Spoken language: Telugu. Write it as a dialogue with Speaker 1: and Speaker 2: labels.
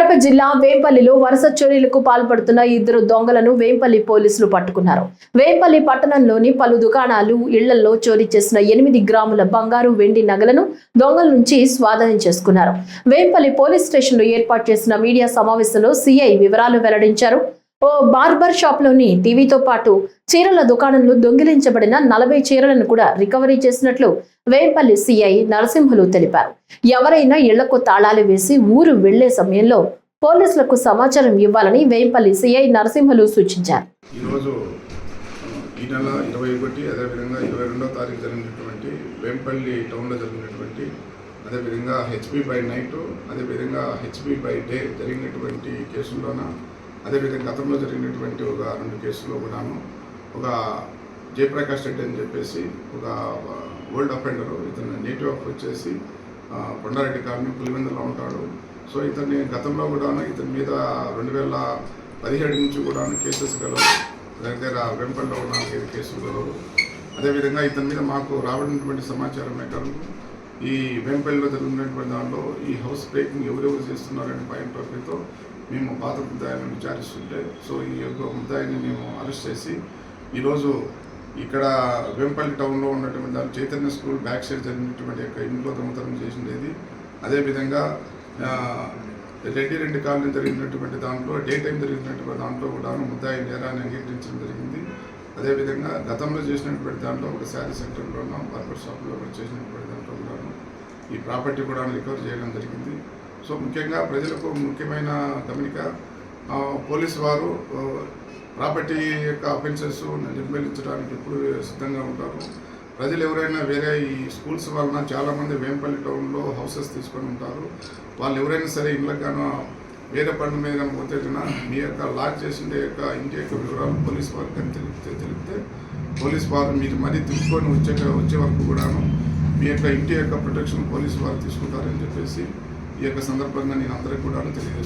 Speaker 1: కడప జిల్లా వేంపల్లిలో వరుస చోరీలకు పాల్పడుతున్న ఇద్దరు దొంగలను వేంపల్లి పోలీసులు పట్టుకున్నారు. వేంపల్లి పట్టణంలోని పలు దుకాణాలు, ఇళ్లలో చోరీ చేసిన 8 గ్రాముల బంగారు, వెండి నగలను దొంగల నుంచి స్వాధీనం చేసుకున్నారు. వేంపల్లి పోలీస్ స్టేషన్లో ఏర్పాటు చేసిన మీడియా సమావేశంలో సీఐ వివరాలు వెల్లడించారు. ఓ బార్బర్ షాప్ లోని టీవీతో పాటు చీరల దుకాణంలో దొంగిలించబడిన 40 చీరలను కూడా రికవరీ చేసినట్లు వేంపల్లి సీఐ నరసింహులు తెలిపారు. ఎవరైనా ఇళ్లకు తాళాలు వేసి ఊరు వెళ్లే సమయంలో పోలీసులకు సమాచారం ఇవ్వాలని వేంపల్లి సీఐ నరసింహులు సూచించారు.
Speaker 2: ఈరోజు ఈ నెల 21 అదేవిధంగా 22వ తారీఖు జరిగినటువంటి వేంపల్లి టౌన్లో జరిగినటువంటి అదేవిధంగా హెచ్పి బై నైట్ అదేవిధంగా హెచ్పి బై డే జరిగినటువంటి కేసుల్లోన అదేవిధంగా గతంలో జరిగినటువంటి ఒక 2 కేసుల్లో కూడాను ఒక జయప్రకాష్ రెడ్డి అని చెప్పేసి ఒక ఓల్డ్ అఫెండరు, ఇతను నేటివ్ ఆఫ్ వచ్చేసి కొండారెడ్డి కాలనీ పులివెందులో ఉంటాడు. సో ఇతన్ని గతంలో కూడా ఇతని మీద 2017 నుంచి కూడా కేసెస్ గలవు. దగ్గర వెంపల్లో 4 కేసులు గలవు. అదేవిధంగా ఇతని మీద మాకు రాబడినటువంటి సమాచారం మేరకు ఈ వెంపల్లిలో జరుగుతున్నటువంటి దానిలో ఈ హౌస్ బ్రేకింగ్ ఎవరెవరు చేస్తున్నారనే పాయింట్ ఆఫ్ వ్యూతో మేము పాత ముద్దాయిని విచారిస్తుంటే సో ఈ యొక్క ముద్దాయిని మేము అరెస్ట్ చేసి ఈరోజు ఇక్కడ వేంపల్లి టౌన్లో ఉన్నటువంటి దాని చైతన్య స్కూల్ బ్యాక్ సైడ్ జరిగినటువంటి యొక్క ఇంట్లో దొంగతనం చేసినది. అదేవిధంగా రెడ్డి కాలనీ జరిగినటువంటి దాంట్లో డే టైం జరిగినటువంటి దాంట్లో కూడా ముద్దాయి నేరాన్ని అంగీకరించడం జరిగింది. అదేవిధంగా గతంలో చేసినటువంటి దాంట్లో ఒక శారీ సెంటర్లో బార్బర్ షాప్లో కూడా చేసినటువంటి దాంట్లో కూడా ఈ ప్రాపర్టీ కూడా రికవర్ చేయడం జరిగింది. సో ముఖ్యంగా ప్రజలకు ముఖ్యమైన గమనిక, పోలీసు వారు ప్రాపర్టీ యొక్క అఫెన్సెస్ నిర్మూలించడానికి ఎప్పుడు సిద్ధంగా ఉంటారు. ప్రజలు ఎవరైనా వేరే ఈ స్కూల్స్ వలన చాలామంది వేంపల్లి టౌన్లో హౌసెస్ తీసుకొని ఉంటారు. వాళ్ళు ఎవరైనా సరే ఇళ్ళకి గాను వేరే పనుల మీద కానీ పోతే కన్నా మీ యొక్క లాక్ చేసిన యొక్క ఇంటి యొక్క వివరాలు పోలీస్ వారికి కానీ తెలిపితే పోలీస్ వారు మీరు మరీ తీసుకొని వచ్చే వరకు కూడాను మీ యొక్క ఇంటి యొక్క ప్రొటెక్షన్ పోలీసు వారు తీసుకుంటారని చెప్పేసి ఈ యొక్క సందర్భంగా నేను అందరికీ కూడా తెలియజేస్తున్నాను.